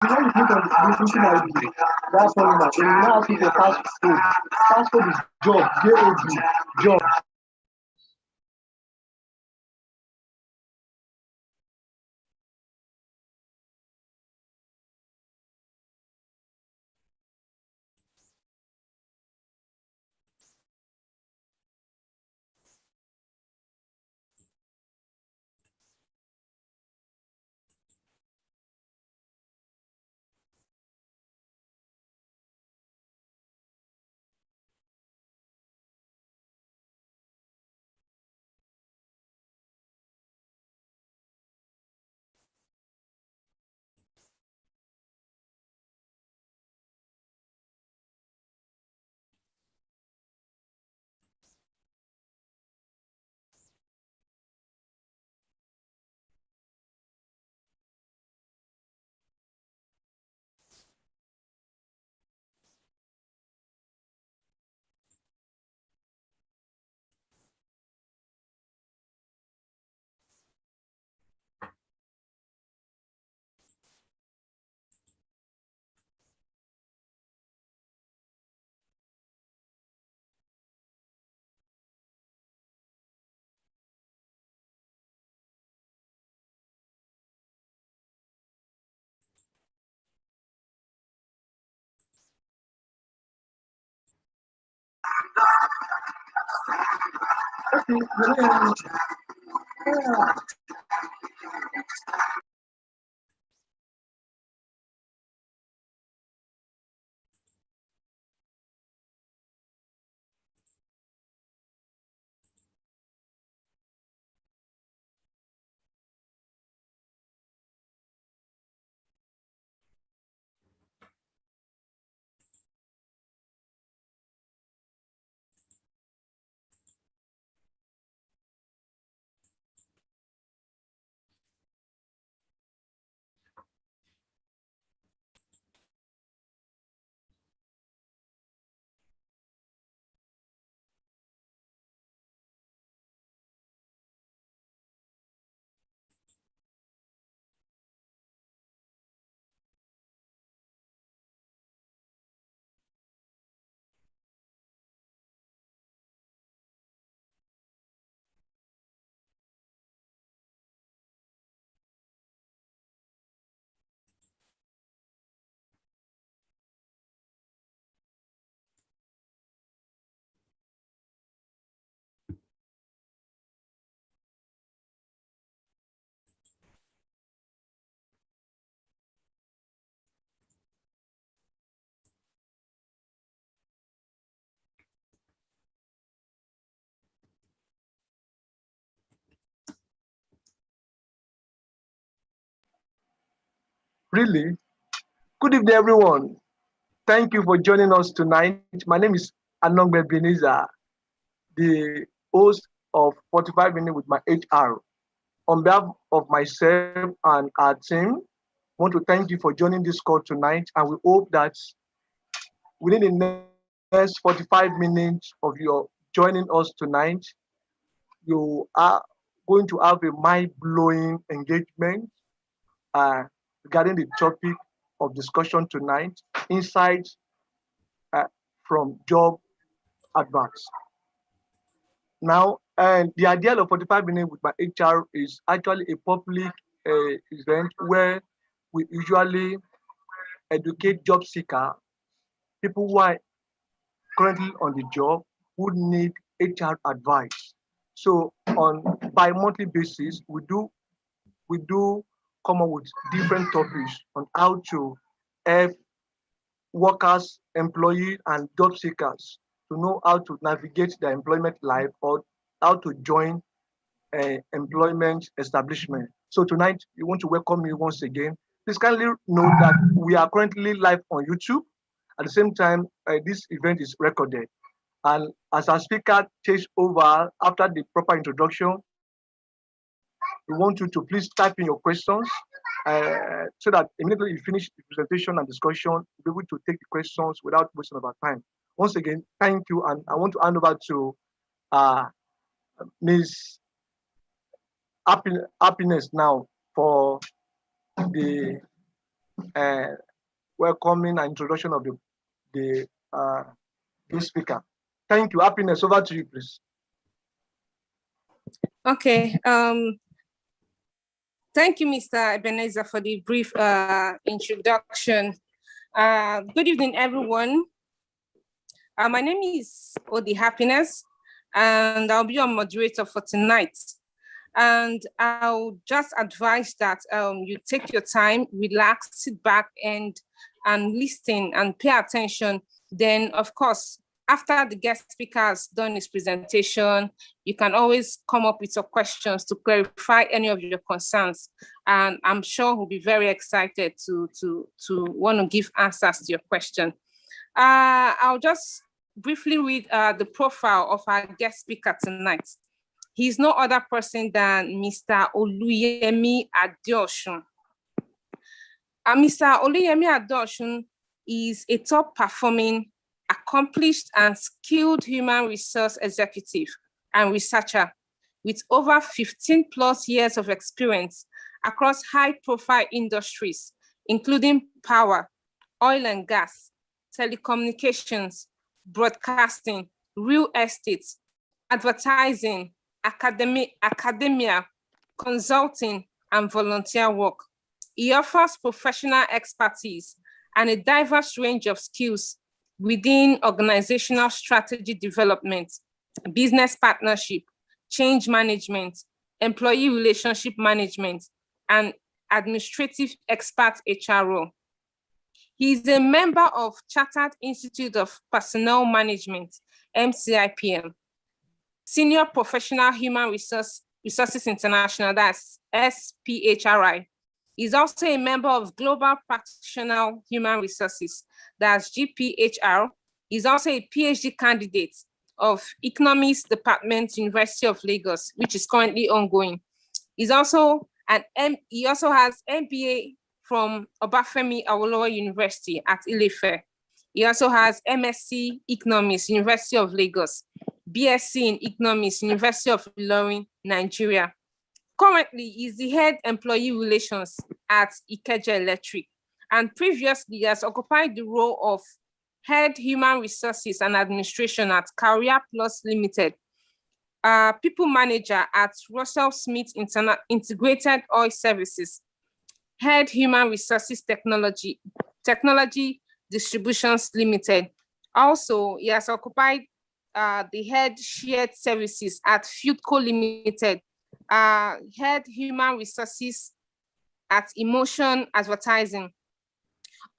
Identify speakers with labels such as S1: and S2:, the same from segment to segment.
S1: when you click on the simple ID, that's all that. They will now ask you for passcode. Passcode is job, J-O-B, job. Okay, yeah. Really? Good evening, everyone. Thank you for joining us tonight. My name is Anongbe Beniza, the host of 45 Minutes with my HR. On behalf of myself and our team, I want to thank you for joining this call tonight, and we hope that within the next 45 minutes of your joining us tonight, you are going to have a mind-blowing engagement uh, regarding the topic of discussion tonight, insights uh, from job advance. Now, and the idea of 45 minutes with my HR is actually a public event where we usually educate job seeker, people who are currently on the job who need HR advice. So on bi-monthly basis, we do come up with different topics on how to help workers, employees, and job seekers to know how to navigate their employment life or how to join employment establishment. So tonight, we want to welcome you once again. Please kindly note that we are currently live on YouTube. At the same time, this event is recorded. And as our speaker takes over after the proper introduction, we want you to please type in your questions so that immediately you finish the presentation and discussion, we'll be able to take the questions without wasting of our time. Once again, thank you. And I want to hand over to uh, Ms. Happiness now for the welcoming and introduction of the guest speaker. Thank you. Happiness, over to you, please.
S2: Okay. Thank you, Mr. Ebenezer, for the brief introduction. Good evening, everyone. My name is Odi Happiness, and I'll be your moderator for tonight. And I'll just advise that you take your time, relax, sit back, and listen and pay attention. Then, of course, after the guest speaker has done his presentation, you can always come up with your questions to clarify any of your concerns. And I'm sure we'll be very excited to want to give answers to your question. I'll just briefly read the profile of our guest speaker tonight. He's no other person than Mr. Oluyemi Adeosun. Mr. Oluyemi Adeosun is a top-performing, accomplished and skilled human resource executive and researcher with over 15 plus years of experience across high-profile industries, including power, oil and gas, telecommunications, broadcasting, real estate, advertising, academia, consulting, and volunteer work. He offers professional expertise and a diverse range of skills within organizational strategy development, business partnership, change management, employee relationship management, and administrative expert HR role. He is a member of Chartered Institute of Personnel Management, MCIPM, Senior Professional Human Resources International, that's SPHRI. He's also a member of Global Practitioner Human Resources, that's GPHR. He's also a PhD candidate of Economics Department, University of Lagos, which is currently ongoing. He also has MBA from Obafemi Awolowo University at Ile-Ife. He also has MSc Economics, University of Lagos, BSc in Economics, University of Ilorin, Nigeria. Currently, he's the head employee relations at Ikeja Electric, and previously he has occupied the role of head human resources and administration at Career Plus Limited, people manager at Russell Smith Integrated Oil Services, head human resources technology distributions limited. Also, he has occupied the head shared services at Fieldco Limited, head human resources at Emotion Advertising.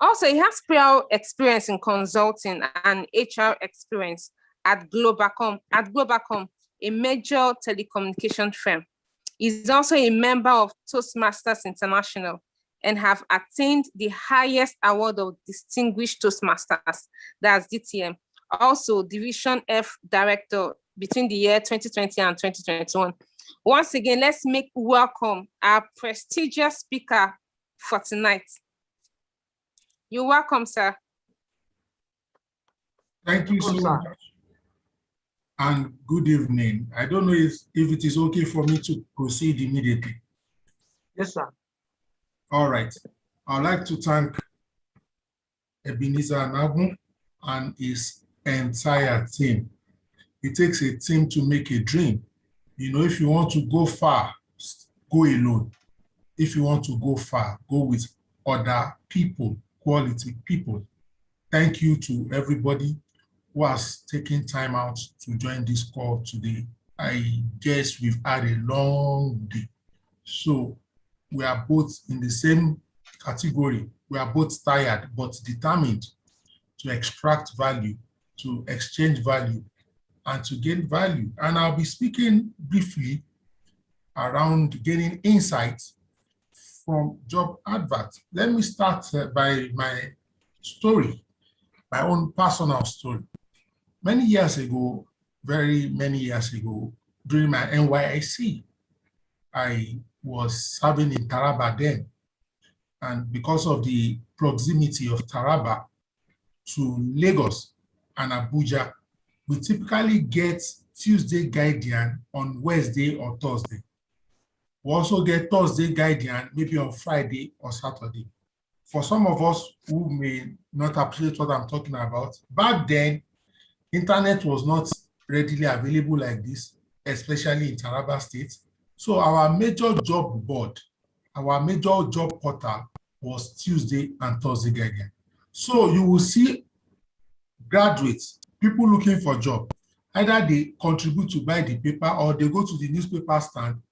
S2: Also, he has prior experience in consulting and HR experience at Globacom, a major telecommunication firm. He's also a member of Toastmasters International and have attained the highest award of Distinguished Toastmasters, that's DTM. Also, Division F Director between the year 2020 and 2021. Once again, let's make welcome our prestigious speaker for tonight. You're welcome, sir.
S3: Thank you so much. And good evening. I don't know if it is okay for me to proceed immediately.
S1: Yes, sir.
S3: All right. I'd like to thank Ebenezer Anagun and his entire team. It takes a team to make a dream. You know, if you want to go far, go alone. If you want to go far, go with other people, quality people. Thank you to everybody who has taken time out to join this call today. I guess we've had a long day. So we are both in the same category. We are both tired, but determined to extract value, to exchange value, and to gain value. And I'll be speaking briefly around gaining insights from job adverts. Let me start by my story, my own personal story. Many years ago, very many years ago, during my NYSC, I was serving in Taraba then. And because of the proximity of Taraba to Lagos and Abuja, we typically get Tuesday Guardian on Wednesday or Thursday. We also get Thursday Guardian maybe on Friday or Saturday. for some of us who may not appreciate what I'm talking about, back then, internet was not readily available like this, especially in Taraba State. So our major job board, our major job portal was Tuesday and Thursday Guardian. So you will see graduates, people looking for job, either they contribute to buy the paper or they go to the newspaper stand,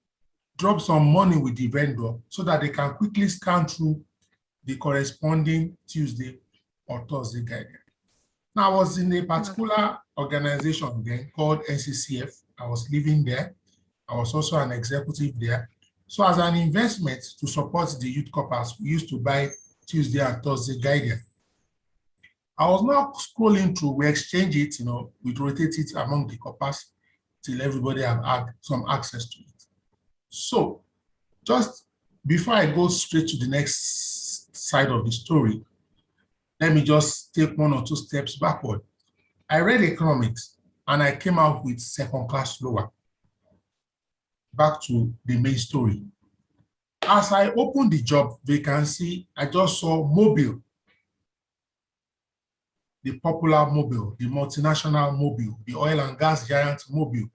S3: drop some money with the vendor so that they can quickly scan through the corresponding Tuesday or Thursday Guardian. Now, I was in a particular organization then called NCCF. I was living there. I was also an executive there. So as an investment to support the youth corpers, we used to buy Tuesday and Thursday Guardian. I was not scrolling through, we exchange it, we rotate it among the corpers till everybody have had some access to it. So just before I go straight to the next side of the story, let me just take one or two steps backward. I read economics and I came out with second class lower. Back to the main story. As I opened the job vacancy, I just saw Mobile, the popular Mobile, the multinational Mobile, the oil and gas giant Mobile.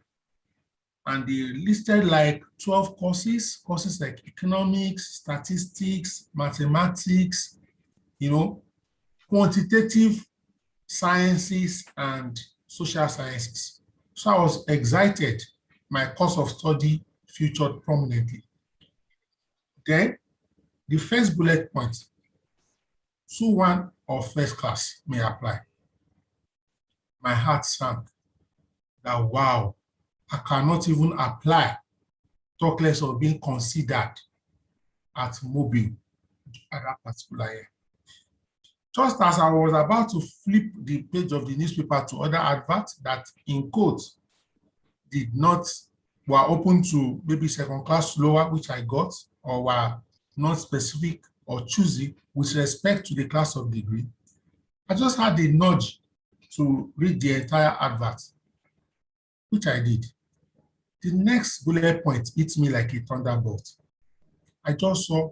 S3: And they listed like 12 courses like economics, statistics, mathematics, quantitative sciences and social sciences. So I was excited. My course of study featured prominently. Then the first bullet point, 2-1 or first class may apply. My heart sank that, wow, I cannot even apply, talk less of being considered at Mobile at that particular year. Just as I was about to flip the page of the newspaper to other adverts that, in quotes, were open to maybe second class lower, which I got, or were not specific or choosy with respect to the class of degree, I just had a nudge to read the entire advert, which I did. The next bullet point hit me like a thunderbolt. I just saw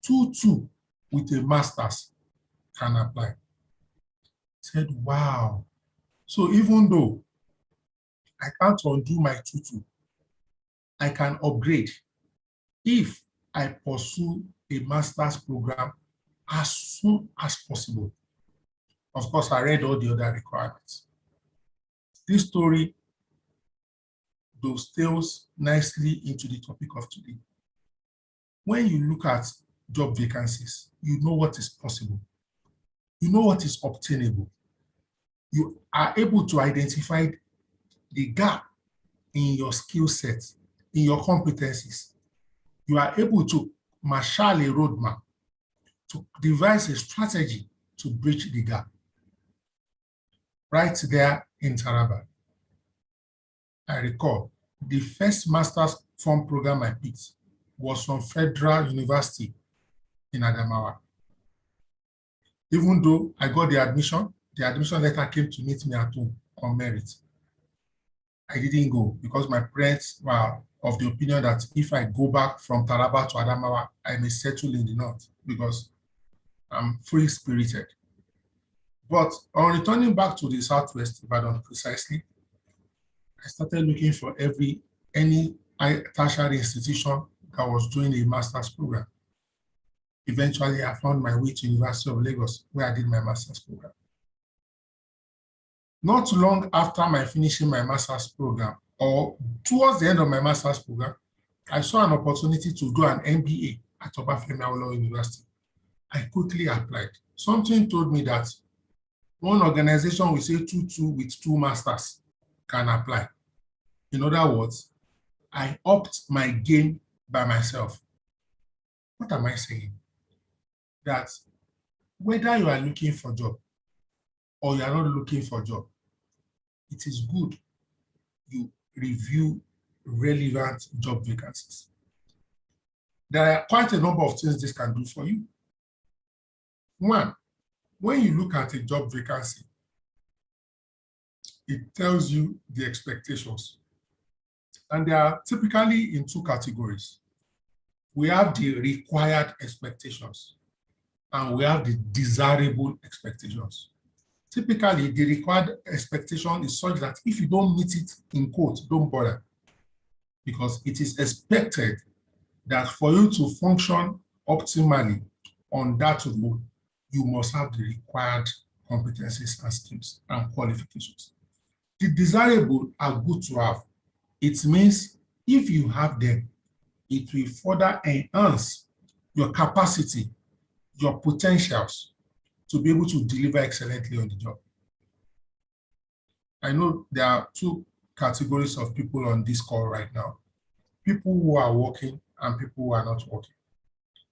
S3: 2-2 with a master's can apply. I said, wow. So even though I can't undo my 2-2, I can upgrade if I pursue a master's program as soon as possible. Of course, I read all the other requirements. This story dovetails nicely into the topic of today. When you look at job vacancies, you know what is possible. You know what is obtainable. You are able to identify the gap in your skill set, in your competencies. You are able to marshal a roadmap, to devise a strategy to bridge the gap. Right there in Taraba, I recall the first master's form program I picked was from Federal University in Adamawa. Even though I got the admission letter came to meet me at home on merit. I didn't go because my parents were of the opinion that if I go back from Taraba to Adamawa, I may settle in the north because I'm free-spirited. But on returning back to the Southwest, Ibadan precisely, I started looking for any tertiary institution that was doing a master's program. Eventually, I found my way to University of Lagos, where I did my master's program. Not long after finishing my master's program, or towards the end of my master's program, I saw an opportunity to do an MBA at Obafemi Awolowo University. I quickly applied. Something told me that one organization will say 2-2 with 2 masters can apply. In other words, I upped my game by myself. What am I saying? That whether you are looking for a job or you are not looking for a job, it is good you review relevant job vacancies. There are quite a number of things this can do for you. One, when you look at a job vacancy, it tells you the expectations. And they are typically in 2 categories. We have the required expectations. and we have the desirable expectations. Typically, the required expectation is such that if you don't meet it in quote, don't bother, because it is expected that for you to function optimally on that role, you must have the required competencies and skills and qualifications. The desirable are good to have. It means if you have them, it will further enhance your capacity, your potentials to be able to deliver excellently on the job. I know there are two categories of people on this call right now: people who are working and people who are not working.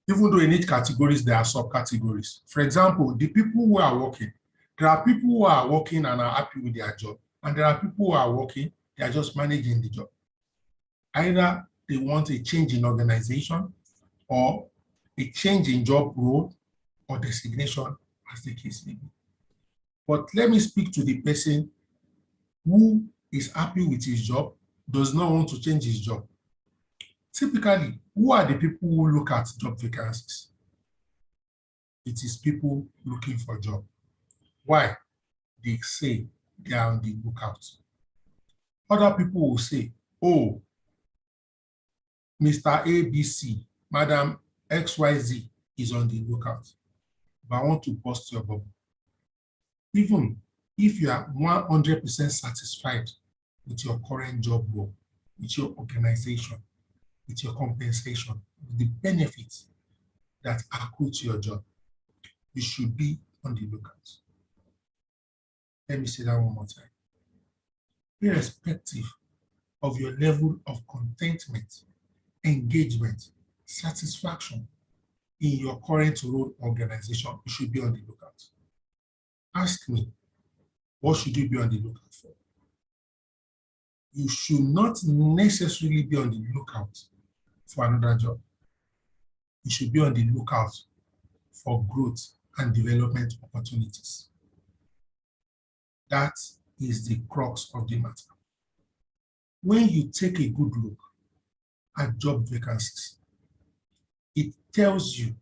S3: Even though in each categories, there are subcategories. For example, the people who are working, there are people who are working and are happy with their job, and there are people who are working, they are just managing the job. Either they want a change in organization or a change in job role or designation, as the case may be. But let me speak to the person who is happy with his job, does not want to change his job. Typically, who are the people who look at job vacancies? It is people looking for a job. Why? They say they are on the lookout. Other people will say, oh, Mr. ABC, Madam XYZ is on the lookout, but I want to bust your bubble. Even if you are 100% satisfied with your current job role, with your organization, with your compensation, with the benefits that accrue to your job, you should be on the lookout. Let me say that one more time. Irrespective of your level of contentment, engagement, satisfaction in your current role organization, you should be on the lookout. Ask me, what should you be on the lookout for? You should not necessarily be on the lookout for another job. You should be on the lookout for growth and development opportunities. That is the crux of the matter. When you take a good look at job vacancies, it tells you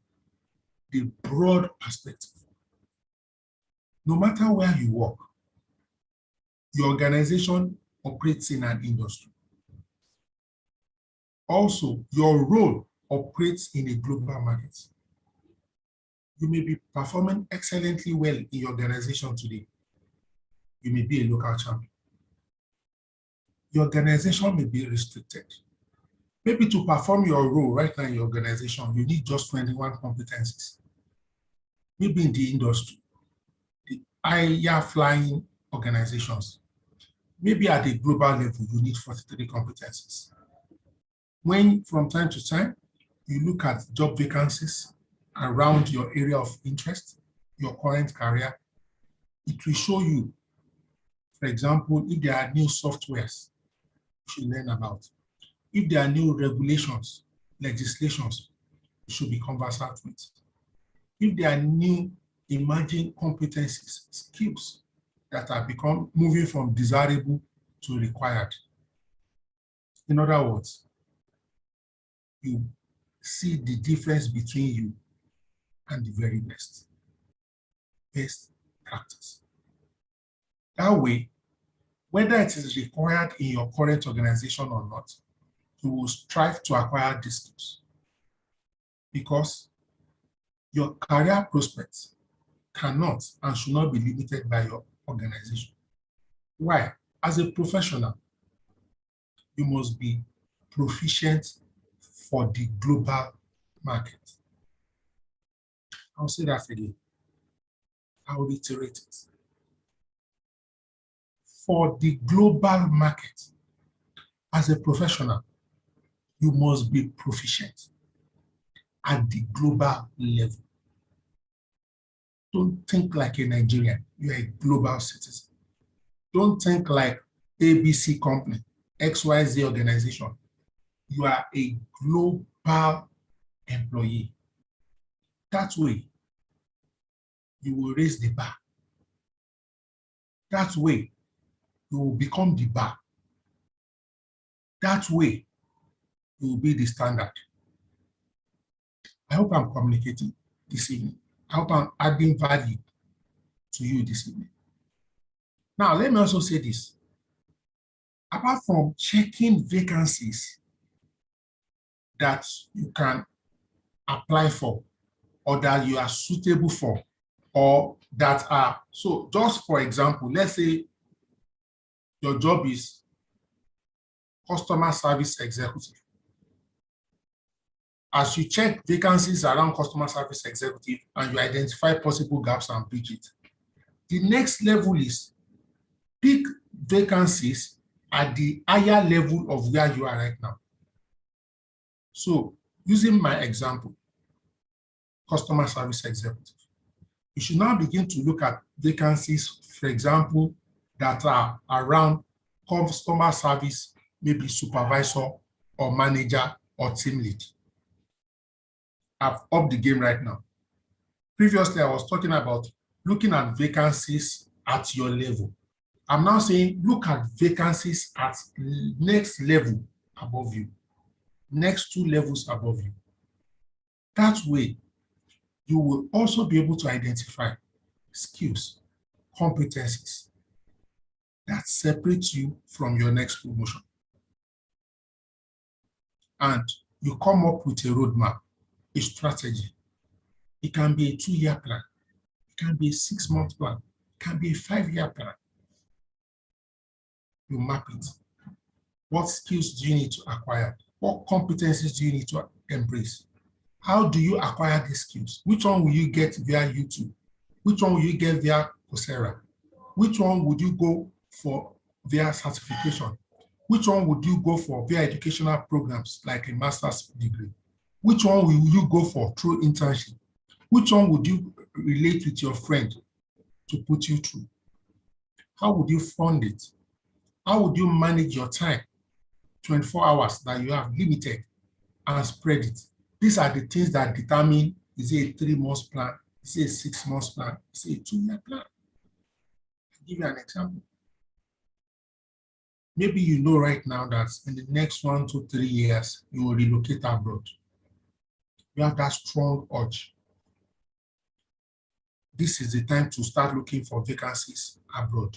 S3: the broad perspective. No matter where you work, your organization operates in an industry. Also, your role operates in a global market. You may be performing excellently well in your organization today. You may be a local champion. Your organization may be restricted. Maybe to perform your role right now in your organization, you need just 21 competencies. Maybe in the industry, the higher flying organizations, maybe at the global level, you need 43 competencies. When from time to time, you look at job vacancies around your area of interest, your current career, it will show you, for example, if there are new softwares you should learn about, if there are new regulations, legislations you should be conversant with, if there are new emerging competencies, skills that are moving from desirable to required. In other words, you see the difference between you and the very best practice. That way, whether it is required in your current organization or not, you will strive to acquire these skills, because your career prospects cannot and should not be limited by your organization. Why? As a professional, you must be proficient for the global market. I'll say that again. I'll reiterate it. For the global market, as a professional, you must be proficient at the global level. Don't think like a Nigerian, you're a global citizen. Don't think like ABC company, XYZ organization. You are a global employee. That way, you will raise the bar. That way, you will become the bar. That way, you will be the standard. I hope I'm communicating this evening. I hope I'm adding value to you this evening. Now, let me also say this. Apart from checking vacancies that you can apply for or that you are suitable for or that are, so just for example, let's say your job is customer service executive. As you check vacancies around customer service executive and you identify possible gaps and bridge it, the next level is pick vacancies at the higher level of where you are right now. So using my example, customer service executive, you should now begin to look at vacancies, for example, that are around customer service, maybe supervisor or manager or team lead. I've upped the game right now. Previously, I was talking about looking at vacancies at your level. I'm now saying look at vacancies at next level above you, next 2 levels above you. That way, you will also be able to identify skills, competencies that separate you from your next promotion. And you come up with a roadmap, a strategy. It can be a 2-year plan. It can be a 6-month plan. It can be a 5-year plan. You map it. What skills do you need to acquire? What competencies do you need to embrace? How do you acquire these skills? Which one will you get via YouTube? Which one will you get via Coursera? Which one would you go for via certification? Which one would you go for via educational programs like a master's degree? Which one will you go for through internship? Which one would you relate with your friend to put you through? How would you fund it? How would you manage your time? 24 hours that you have limited and spread it. These are the things that determine, is it a 3-month plan? Is it a 6-month plan? Is it a 2-year plan? I'll give you an example. Maybe you know right now that in the next 1 to 3 years, you will relocate abroad. You have that strong urge. This is the time to start looking for vacancies abroad.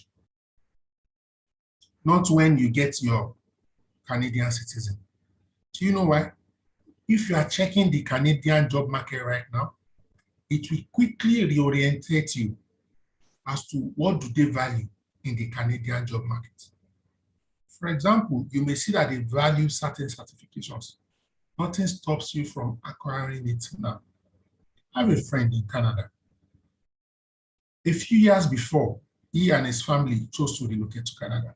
S3: Not when you get your Canadian citizen. Do you know why? If you are checking the Canadian job market right now, it will quickly reorientate you as to what do they value in the Canadian job market. For example, you may see that they value certain certifications. Nothing stops you from acquiring it now. I have a friend in Canada. A few years before, he and his family chose to relocate to Canada.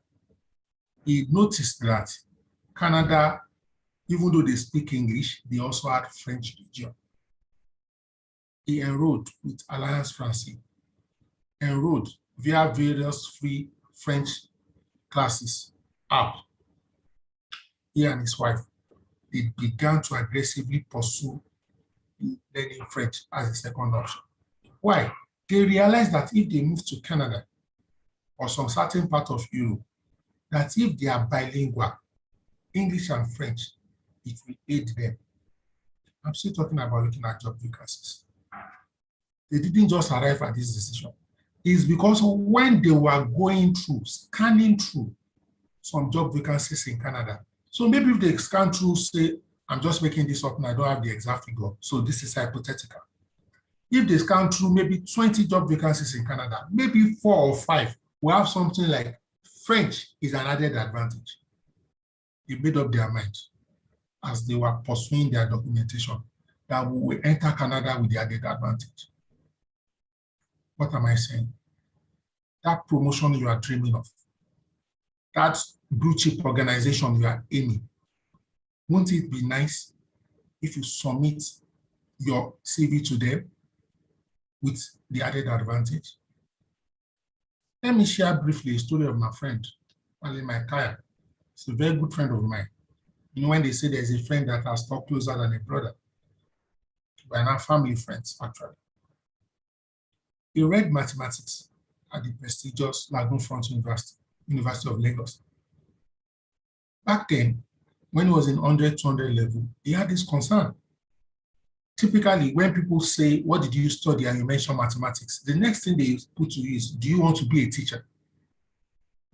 S3: He noticed that Canada, even though they speak English, they also had French region. He enrolled with Alliance Française, enrolled via various free French classes app. He and his wife, they began to aggressively pursue learning French as a second option. Why? They realized that if they move to Canada or some certain part of Europe, that if they are bilingual, English and French, it will aid them. I'm still talking about looking at job vacancies. They didn't just arrive at this decision. It's because when they were going through, scanning through some job vacancies in Canada. So maybe if they scan through, say, I'm just making this up and I don't have the exact figure, so this is hypothetical. If they scan through maybe 20 job vacancies in Canada, maybe 4 or 5 will have something like French is an added advantage. They made up their mind as they were pursuing their documentation that we will enter Canada with the added advantage. What am I saying? That promotion you are dreaming of, that blue chip organization you are aiming, won't it be nice if you submit your CV to them with the added advantage? Let me share briefly a story of my friend, Ali Kaya. He's a very good friend of mine. You know, when they say there's a friend that has stuck closer than a brother, we're now family friends, actually. He read mathematics at the prestigious Lagoon Front University of Lagos. Back then, when he was in 100, 200 level, he had this concern typically when people say, what did you study, and you mention mathematics, the next thing they put to you is, do you want to be a teacher?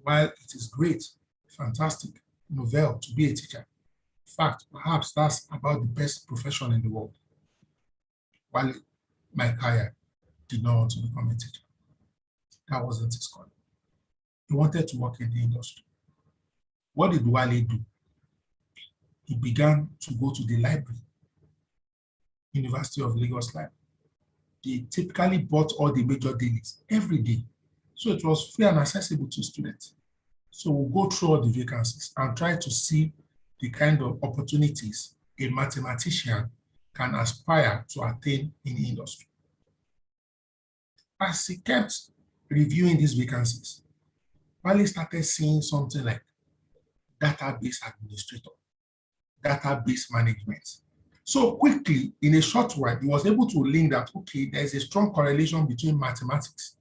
S3: While it is great, fantastic, novel to be a teacher. In fact, perhaps that's about the best profession in the world. While my career did not want to become a teacher. That wasn't his calling. He wanted to work in the industry. What did Wale do? He began to go to the library, University of Lagos Library. They typically bought all the major dailies every day. So it was free and accessible to students. So we'll go through all the vacancies and try to see the kind of opportunities a mathematician can aspire to attain in the industry. As he kept reviewing these vacancies, Wale started seeing something like database administrator, database management. So quickly, in a short while, he was able to link that, okay, there's a strong correlation between mathematics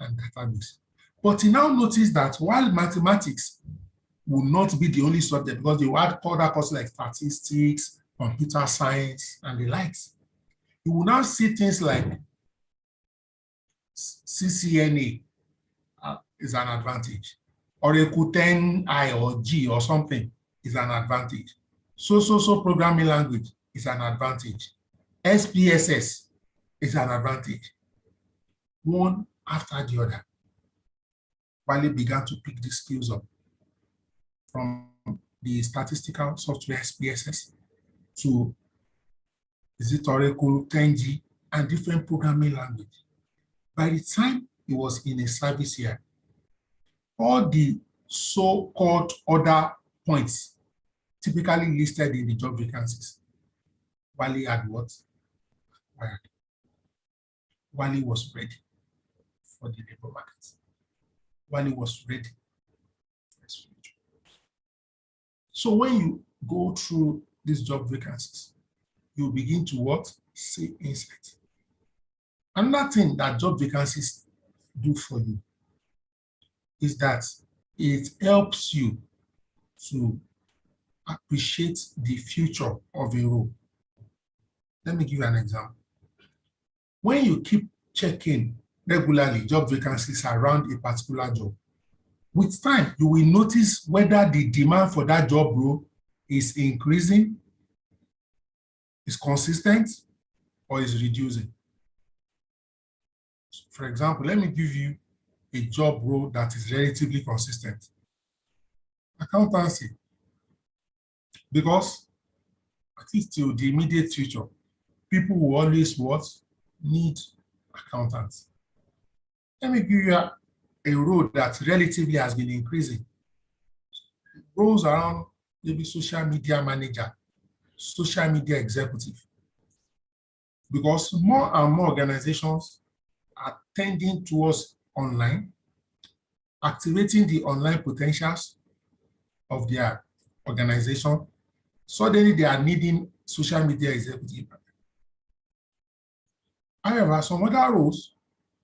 S3: and database. But he now noticed that while mathematics will not be the only subject, because they had other courses like statistics, computer science, and the likes, he will now see things like CCNA is an advantage, or a 10I or G or something is an advantage. So programming language is an advantage. SPSS is an advantage. One after the other, Wale began to pick these skills up from the statistical software SPSS to Oracle, 10G, and different programming language. By the time he was in a service year, all the so-called other points typically listed in the job vacancies, Wale had what? Wale was ready for the labor market. Wale was ready. So when you go through these job vacancies, you begin to what? See insight. Another thing that job vacancies do for you is that it helps you to appreciate the future of a role. Let me give you an example. When you keep checking regularly job vacancies around a particular job, with time, you will notice whether the demand for that job role is increasing, is consistent, or is reducing. For example, let me give you a job role that is relatively consistent. Accountancy. Because at least till the immediate future, people will always what? Need accountants. Let me give you a role that relatively has been increasing. Roles around maybe social media manager, social media executive. Because more and more organizations are tending towards online, activating the online potentials of their organization. Suddenly they are needing social media executive. However, some other roles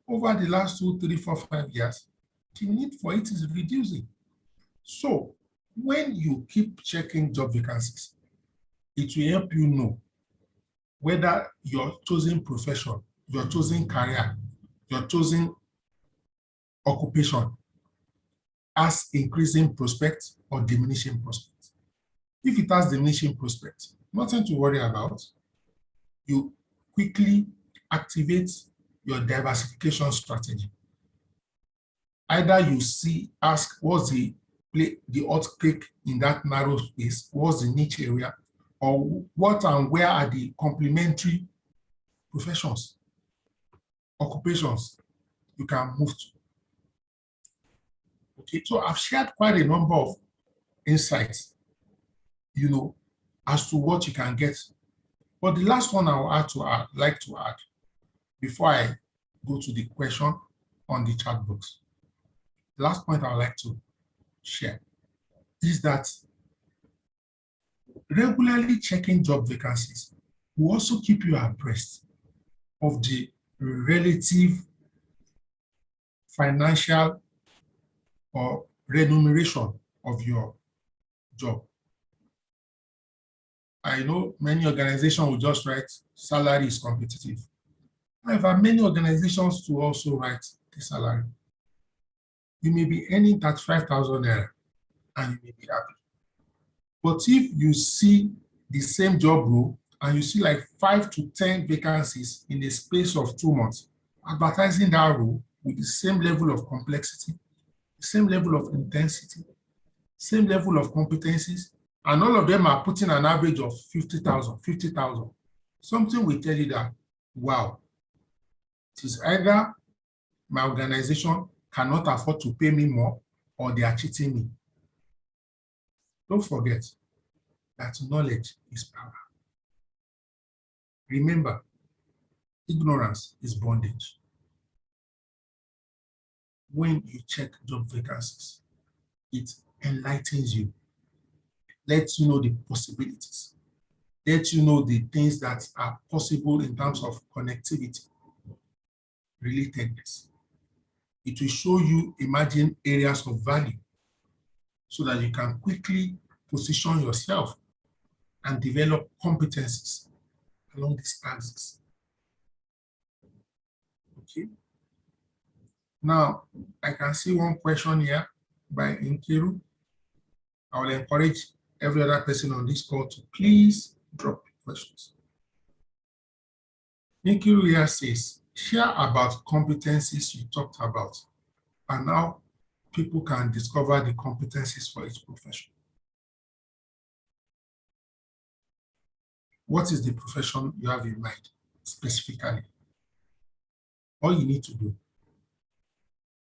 S3: over the last 2, 3, 4, 5 years, the need for it is reducing. So when you keep checking job vacancies, it will help you know whether your chosen profession, your chosen career, your chosen occupation has increasing prospects or diminishing prospects. If it has diminishing prospects, nothing to worry about. You quickly activate your diversification strategy. Either you ask what's the hot cake in that narrow space, what's the niche area, or what and where are the complementary professions, occupations you can move to. Okay, so I've shared quite a number of insights, as to what you can get. But the last one I would like to add before I go to the question on the chat box. The last point I would like to share is that regularly checking job vacancies will also keep you abreast of the relative financial or remuneration of your job. I know many organizations will just write salary is competitive. However, many organizations to also write the salary. You may be earning 35,000 naira and you may be happy. But if you see the same job role and you see like 5 to 10 vacancies in the space of 2 months, advertising that role with the same level of complexity, the same level of intensity, same level of competencies, and all of them are putting an average of 50,000, something will tell you that, wow, it is either my organization cannot afford to pay me more or they are cheating me. Don't forget that knowledge is power. Remember, ignorance is bondage. When you check job vacancies, it enlightens you, lets you know the possibilities, lets you know the things that are possible in terms of connectivity, relatedness. It will show you emerging areas of value so that you can quickly position yourself and develop competencies along this axis. Okay. Now, I can see one question here by Nkiru. I will encourage every other person on this call to please drop questions. Nkiru here says, share about competencies you talked about and how people can discover the competencies for each profession. What is the profession you have in mind specifically? All you need to do,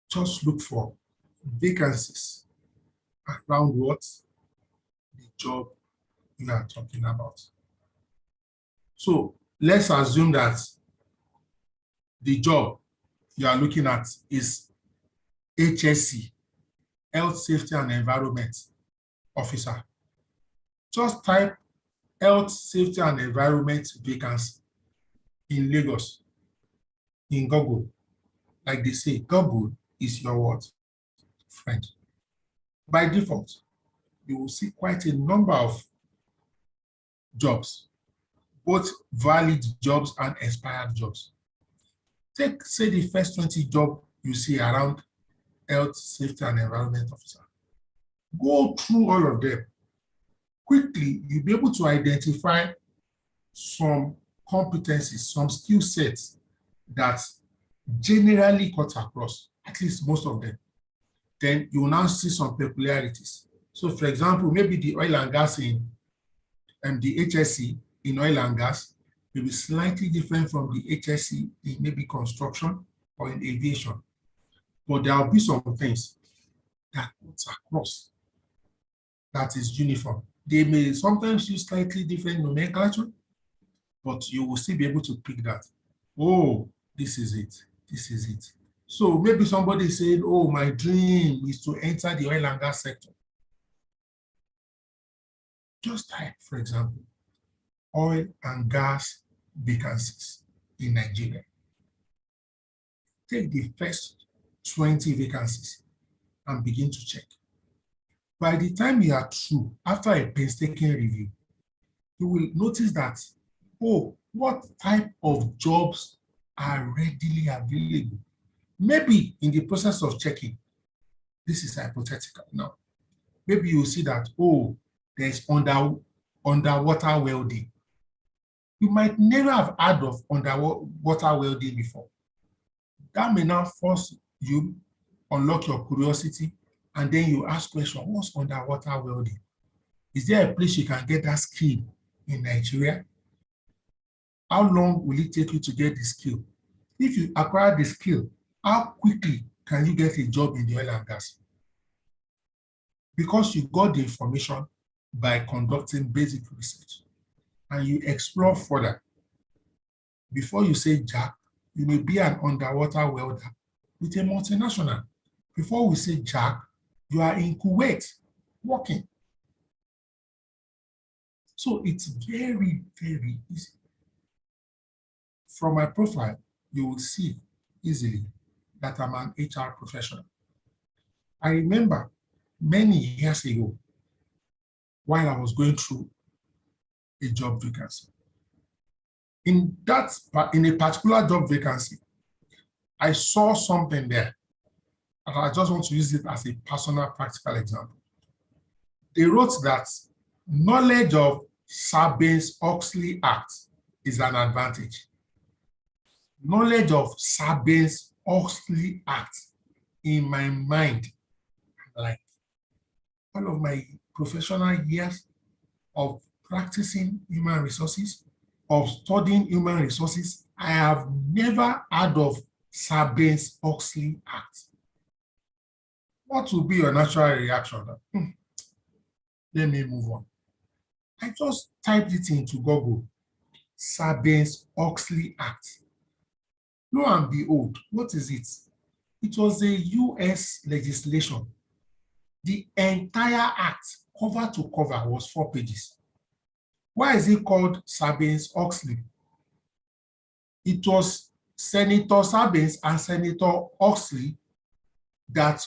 S3: just look for vacancies around what the job you are talking about. So let's assume that the job you are looking at is HSC, Health, Safety and Environment Officer. Just type Health, Safety and Environment vacancy in Lagos in Google. Like they say, Google is your what? Friend. By default, you will see quite a number of jobs, both valid jobs and expired jobs. Take, say, the first 20 jobs you see around Health, Safety and Environment Officer. Go through all of them. Quickly, you'll be able to identify some competencies, some skill sets that generally cut across, at least most of them. Then you will now see some peculiarities. So for example, maybe the oil and gas in the HSC in oil and gas may be slightly different from the HSC in maybe construction or in aviation. But there will be some things that cuts across that is uniform. They may sometimes use slightly different nomenclature, but you will still be able to pick that. Oh, this is it. This is it. So maybe somebody said, oh, my dream is to enter the oil and gas sector. Just type, for example, oil and gas vacancies in Nigeria. Take the first 20 vacancies and begin to check. By the time you are through, after a painstaking review, you will notice that, oh, what type of jobs are readily available? Maybe in the process of checking, this is hypothetical now. Maybe you see that, oh, there's underwater welding. You might never have heard of underwater welding before. That may now force you, unlock your curiosity, and then you ask questions, what's underwater welding? Is there a place you can get that skill in Nigeria? How long will it take you to get the skill? If you acquire the skill, how quickly can you get a job in the oil and gas? Because you got the information by conducting basic research and you explore further. Before you say Jack, you may be an underwater welder with a multinational. Before we say Jack, you are in Kuwait working. So it's very, very easy. From my profile, you will see easily that I'm an HR professional. I remember many years ago, while I was going through a job vacancy. In a particular job vacancy, I saw something there, and I just want to use it as a personal practical example. They wrote that knowledge of Sarbanes-Oxley Act is an advantage. Knowledge of Sarbanes-Oxley Act, in my mind, like all of my professional years of practicing human resources, of studying human resources, I have never heard of Sarbanes-Oxley Act. What will be your natural reaction? Let me move on. I just typed it into Google, Sarbanes-Oxley Act. Lo and behold, what is it? It was a US legislation. The entire act, cover to cover, was 4 pages. Why is it called Sarbanes-Oxley? It was Senator Sarbanes and Senator Oxley that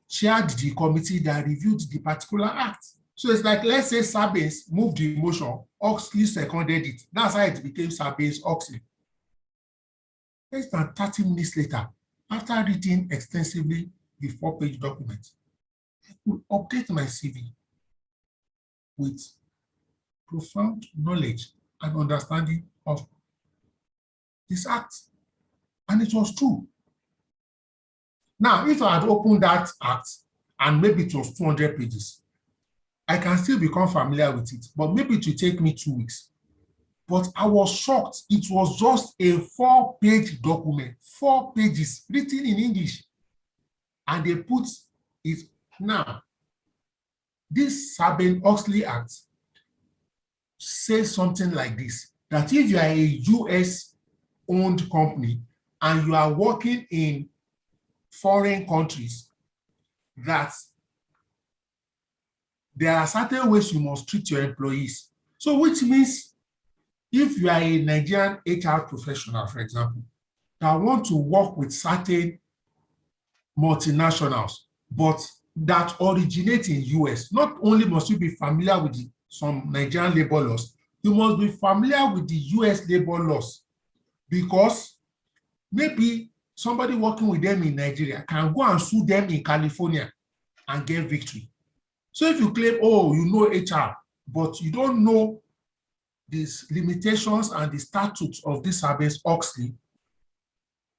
S3: chaired the committee that reviewed the particular act. So it's like, let's say Sarbanes moved the motion, Oxley seconded it. That's how it became Sarbanes-Oxley. Less than 30 minutes later, after reading extensively the 4-page document, I could update my CV with profound knowledge and understanding of this act. And it was true. Now, if I had opened that act and maybe it was 200 pages, I can still become familiar with it, but maybe it will take me 2 weeks. But I was shocked. It was just a 4-page document, 4 pages written in English. And they put it now. This Sarbanes-Oxley Act says something like this, that if you are a US-owned company and you are working in foreign countries, that there are certain ways you must treat your employees. So which means if you are a Nigerian HR professional, for example, that want to work with certain multinationals, but that originate in US, not only must you be familiar with some Nigerian labor laws, you must be familiar with the US labor laws, because maybe somebody working with them in Nigeria can go and sue them in California and get victory. So if you claim, oh, you know HR, but you don't know these limitations and the statutes of this Sarbanes-Oxley,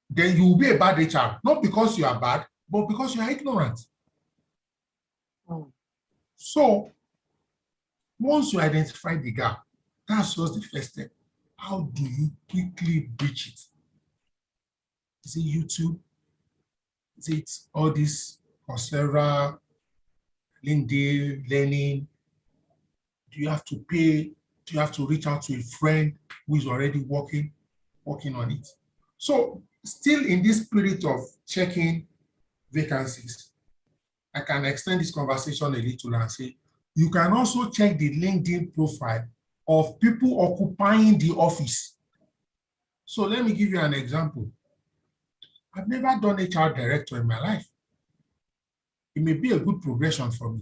S3: then you will be a bad HR, not because you are bad, but because you are ignorant. So once you identify the gap, that's just the first step. How do you quickly breach it? Is it YouTube? Is it all this Coursera, LinkedIn, learning? Do you have to pay? Do you have to reach out to a friend who is already working on it? So still in this spirit of checking vacancies, I can extend this conversation a little and say, you can also check the LinkedIn profile of people occupying the office. So let me give you an example. I've never done HR director in my life. It may be a good progression for me.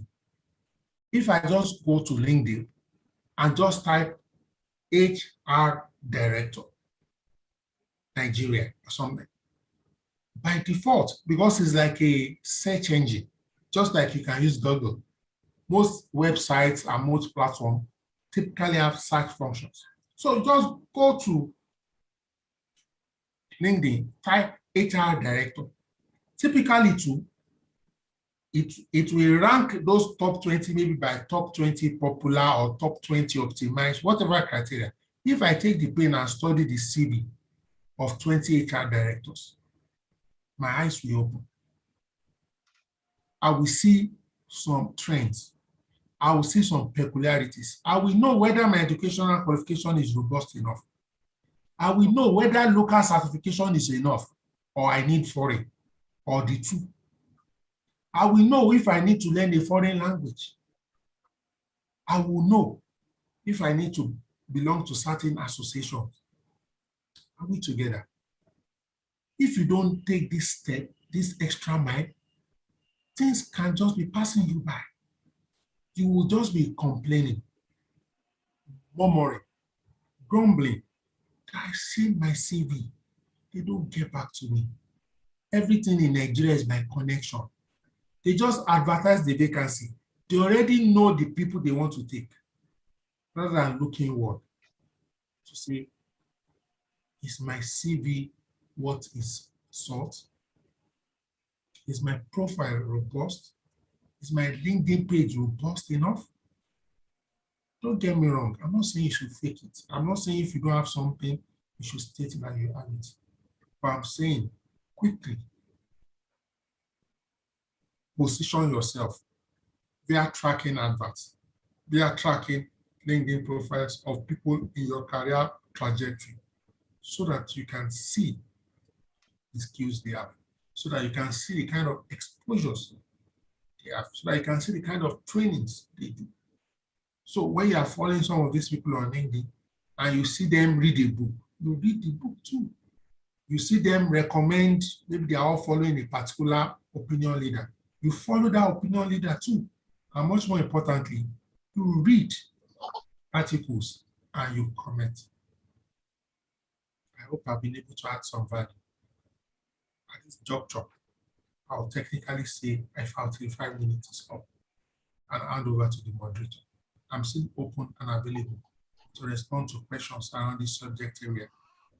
S3: If I just go to LinkedIn and just type HR director, Nigeria or something, by default, because it's like a search engine, just like you can use Google, most websites and most platforms typically have search functions. So just go to LinkedIn, type HR director. Typically too, it will rank those top 20, maybe by top 20 popular or top 20 optimized, whatever criteria. If I take the pain and study the CV of 20 HR directors, my eyes will open. I will see some trends. I will see some peculiarities. I will know whether my educational qualification is robust enough. I will know whether local certification is enough, or I need foreign, or the two. I will know if I need to learn a foreign language. I will know if I need to belong to certain associations. Are we together? If you don't take this step, this extra mile, things can just be passing you by. You will just be complaining. murmuring, grumbling. I see my CV. They don't get back to me. Everything in Nigeria is by connection. They just advertise the vacancy. They already know the people they want to take, rather than looking inward to say, is my CV what is sought? Is my profile robust? Is my LinkedIn page robust enough? Don't get me wrong. I'm not saying you should fake it. I'm not saying if you don't have something, you should state that you have it. But I'm saying quickly position yourself via tracking adverts, via tracking LinkedIn profiles of people in your career trajectory, so that you can see the skills they have, so that you can see the kind of exposures they have, so that you can see the kind of trainings they do. So when you are following some of these people on LinkedIn and you see them read a book, you read the book too. You see them recommend, maybe they are all following a particular opinion leader. You follow that opinion leader too. And much more importantly, you read articles and you comment. I hope I've been able to add some value. At this juncture, I'll technically say our 35 minutes is up and hand over to the moderator. I'm still open and available to respond to questions around this subject area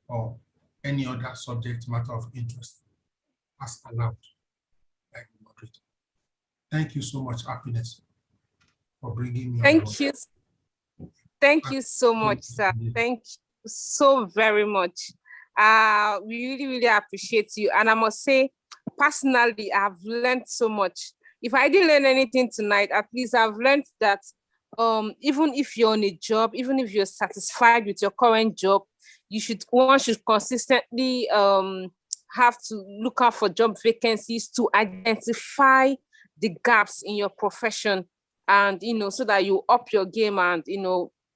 S3: or any other subject matter of interest as allowed by the moderator. Thank you so much, Happiness, for bringing me on board.
S2: Thank you. Thank you so much, sir. Thank you so very much. We really, really appreciate you. And I must say, personally, I've learned so much. If I didn't learn anything tonight, at least I've learned that even if you're on a job, even if you're satisfied with your current job, one should consistently have to look out for job vacancies to identify the gaps in your profession, and so that you up your game, and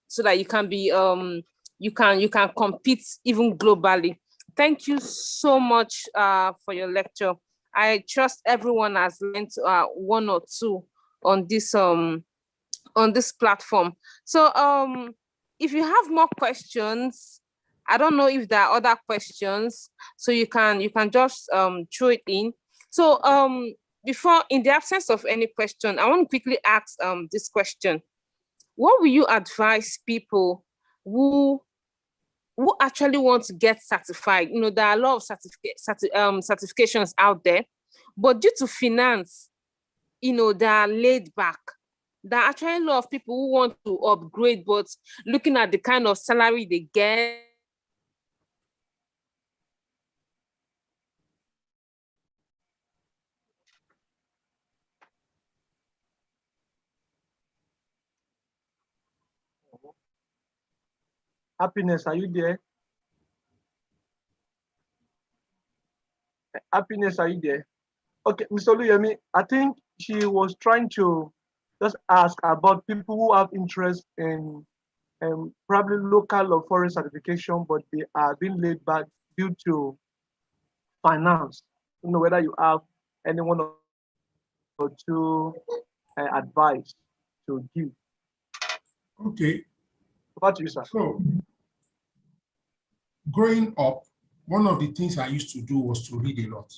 S2: so that you can be you can compete even globally. Thank you so much for your lecture. I trust everyone has learned one or two on this platform. So if you have more questions, I don't know if there are other questions, so you can just throw it in. So before, in the absence of any question, I want to quickly ask this question. What will you advise people who actually want to get certified? There are a lot of certifications out there, but due to finance, they are laid back. There are actually a lot of people who want to upgrade, but looking at the kind of salary they get,
S1: Happiness, are you there? Happiness, are you there? Okay, Mr. Oluyemi, I think she was trying to just ask about people who have interest in probably local or foreign certification, but they are being laid back due to finance. Whether you have any one or two advice to give.
S3: Okay.
S1: Over to you, sir.
S3: So, growing up, one of the things I used to do was to read a lot.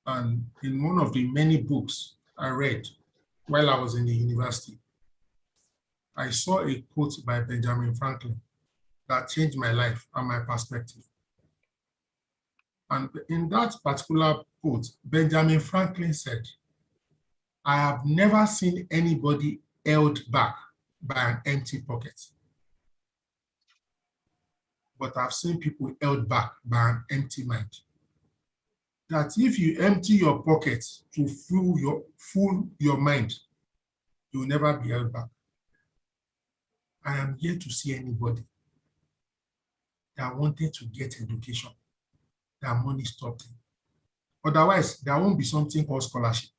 S3: And in one of the many books I read while I was in the university, I saw a quote by Benjamin Franklin that changed my life and my perspective. And in that particular quote, Benjamin Franklin said, "I have never seen anybody held back by an empty pocket, but I've seen people held back by an empty mind." That if you empty your pocket to full your mind, you will never be held back. I am here to see anybody that wanted to get education, that money stopped him. Otherwise, there won't be something called scholarship.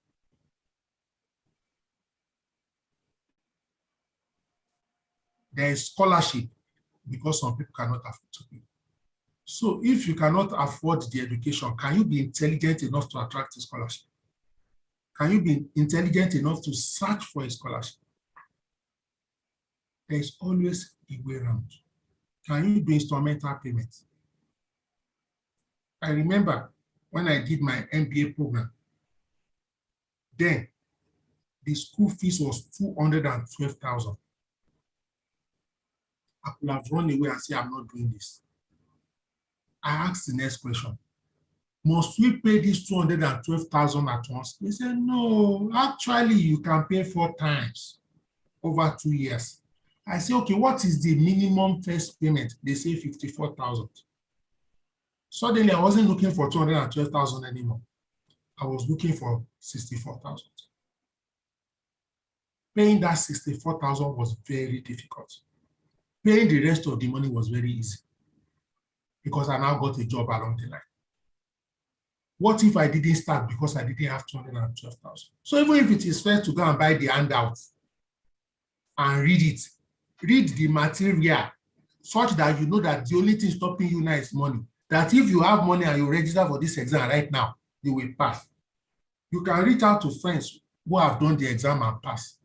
S3: There is scholarship because some people cannot afford to pay. So if you cannot afford the education, can you be intelligent enough to attract a scholarship? Can you be intelligent enough to search for a scholarship? there's always a way around. Can you do instrumental payments? I remember when I did my MBA program, then the school fees was 212,000. I could have run away and say, I'm not doing this. I asked the next question. Must we pay this 212,000 at once? They said, no, actually you can pay 4 times over 2 years. I say, okay, what is the minimum first payment? They say 54,000. Suddenly I wasn't looking for 212,000 anymore. I was looking for 64,000. Paying that 64,000 was very difficult. Paying the rest of the money was very easy because I now got a job along the line. What if I didn't start because I didn't have 212,000? So even if it is fair to go and buy the handout and read it, read the material such that you know that the only thing stopping you now is money. That if you have money and you register for this exam right now, you will pass. You can reach out to friends who have done the exam and pass.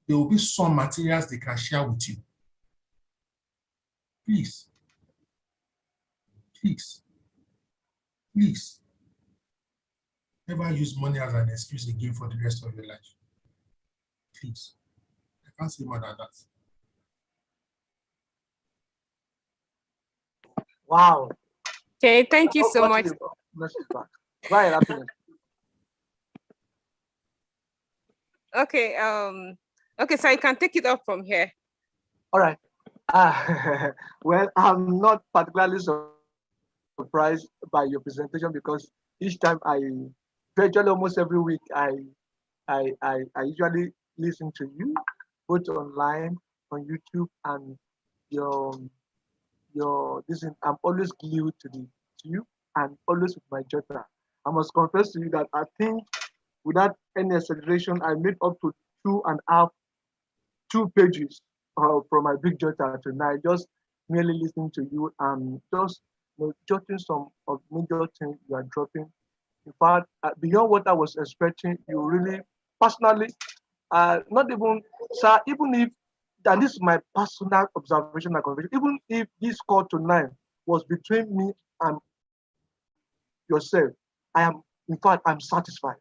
S3: There will be some materials they can share with you. Please, please, please, never use money as an excuse again for the rest of your life. Please, I can't say more than that.
S1: Wow.
S2: Okay, thank you so much.
S1: Right, happiness.
S2: Okay, okay, so I can take it up from here.
S1: All right. Well, I'm not particularly surprised by your presentation because each time virtually almost every week, I usually listen to you, both online, on YouTube, and your I'm always glued to you and always with my daughter. I must confess to you that I think without any exaggeration, I made up to 2 pages from my big daughter tonight, just merely listening to you and just jotting some of major things you are dropping. In fact, beyond what I was expecting, you really personally, not even, sir, even if, and this is my personal observation and conviction, even if this call tonight was between me and yourself, in fact, I'm satisfied.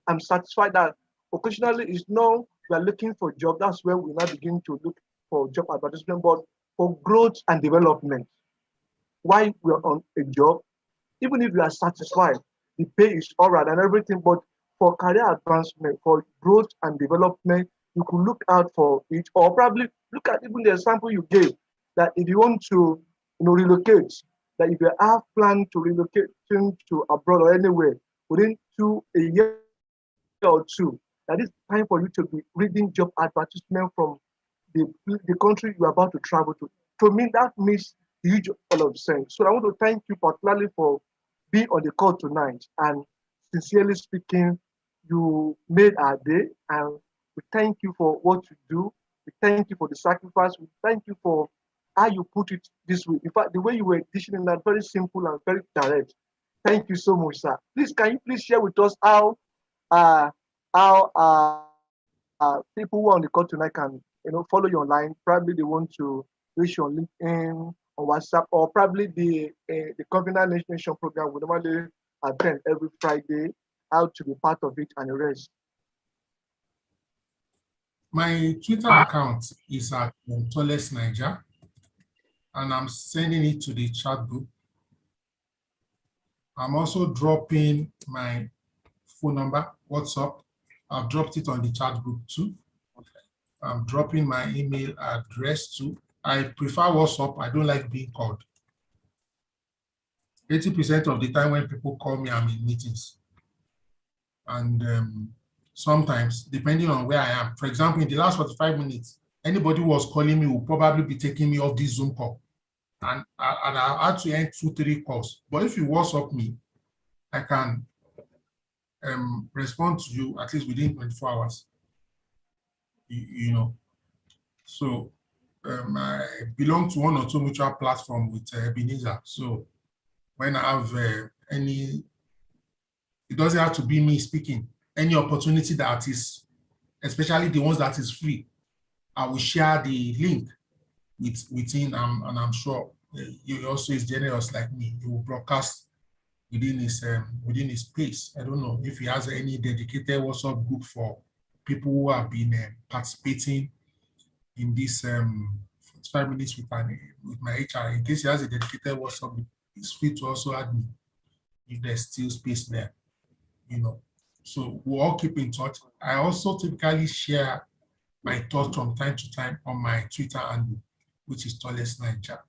S1: I'm satisfied that occasionally it's no, we are looking for job. That's where we now begin to look for job advertisement, but for growth and development. While we're on a job, even if you are satisfied, the pay is all right and everything, but for career advancement, for growth and development, you could look out for it, or probably look at even the example you gave that if you want to, relocate, that if you have planned to relocate to abroad or anywhere within a year or 2, that is time for you to be reading job advertisement from the country you are about to travel to. To me, that makes huge all of sense. So I want to thank you particularly for being on the call tonight. And sincerely speaking, you made our day. And we thank you for what you do. We thank you for the sacrifice. We thank you for how you put it this way. In fact, the way you were dishing in that very simple and very direct. Thank you so much, sir. Please, can you please share with us how uh, people who are on the call tonight can follow you online? Probably they want to reach you on LinkedIn or WhatsApp, or probably the Covenant Nation program we normally attend every Friday. How to be part of it and the rest.
S3: My Twitter account is at Toles Niger, and I'm sending it to the chat group. I'm also dropping my phone number, WhatsApp. I've dropped it on the chat group too. I'm dropping my email address too. I prefer WhatsApp. I don't like being called. 80% of the time when people call me, I'm in meetings. And sometimes, depending on where I am, for example, in the last 45 minutes, anybody who was calling me will probably be taking me off this Zoom call. And I had to end 2-3 calls. But if you WhatsApp me, I can respond to you at least within 24 hours. You know. So I belong to 1 or 2 mutual platforms with Ebenezer. So when I have it doesn't have to be me speaking. Any opportunity that is, especially the ones that is free, I will share the link within, and I'm sure he also is generous like me. He will broadcast within his space. I don't know if he has any dedicated WhatsApp group for people who have been participating in this 5 minutes with my HR. In case he has a dedicated WhatsApp group, it's free to also add me if there's still space there, you know. So we'll all keep in touch. I also typically share my thoughts from time to time on my Twitter handle, which is Tallest Niger.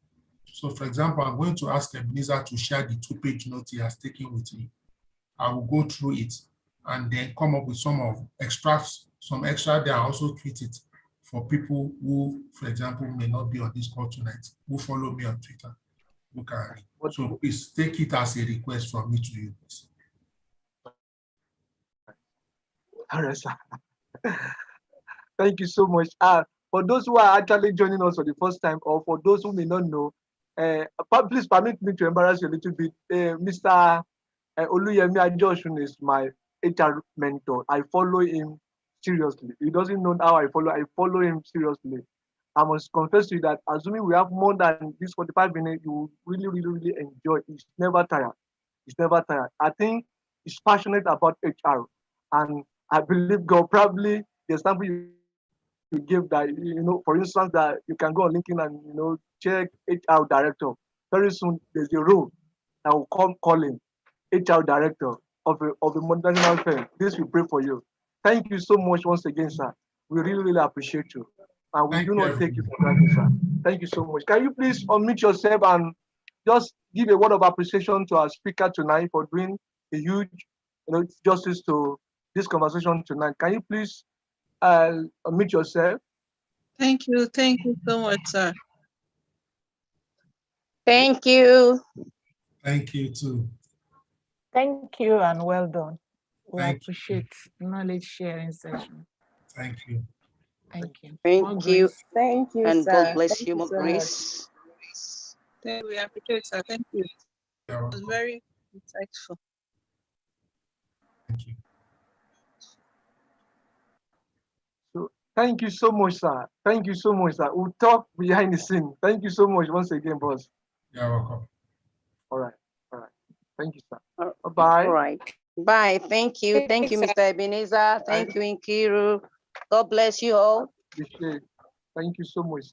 S3: So for example, I'm going to ask Ebenezer to share the 2-page note he has taken with me. I will go through it and then come up with some extra there, and also tweet it for people who, for example, may not be on this call tonight, who follow me on Twitter. So please take it as a request from me to you.
S1: Thank you so much. For those who are actually joining us for the first time, or for those who may not know, please permit me to embarrass you a little bit. Mr. Oluyemi Adeosun is my HR mentor. I follow him seriously. He doesn't know how I follow him seriously. I must confess to you that assuming we have more than this 45 minutes, you will really, really, really enjoy. He's never tired. He's never tired. I think he's passionate about HR. And I believe God, probably the example you give that, for instance, that you can go on LinkedIn and, check HR director. Very soon, there's a role that will come calling HR director of a multinational firm. This will pray for you. Thank you so much once again, sir. We really, really appreciate you. And we do not take you for granted, sir. Thank you so much. Can you please unmute yourself and just give a word of appreciation to our speaker tonight for doing a huge, justice to this conversation tonight? Can you please unmute yourself?
S4: Thank you so much, sir.
S5: Thank you.
S3: Thank you too.
S6: Thank you and well done. We
S3: Thank
S6: appreciate knowledge sharing session.
S3: Thank you.
S6: Thank you.
S5: Thank you.
S2: Thank you,
S5: And
S2: sir.
S5: God bless
S2: Thank
S5: you, more
S2: so much.
S5: grace.
S4: We appreciate, sir. Thank you. It was very insightful.
S3: Thank you.
S1: So thank you so much, sir. Thank you so much, sir. We'll talk behind the scene. Thank you so much once again, boss.
S3: You're welcome.
S1: All right. Thank you, sir. Bye-bye.
S5: All right. Bye. Thank you. Thank you, Mr. Ebenezer. Thank you, Nkiru. God bless you all.
S1: Appreciate it. Thank you so much, sir.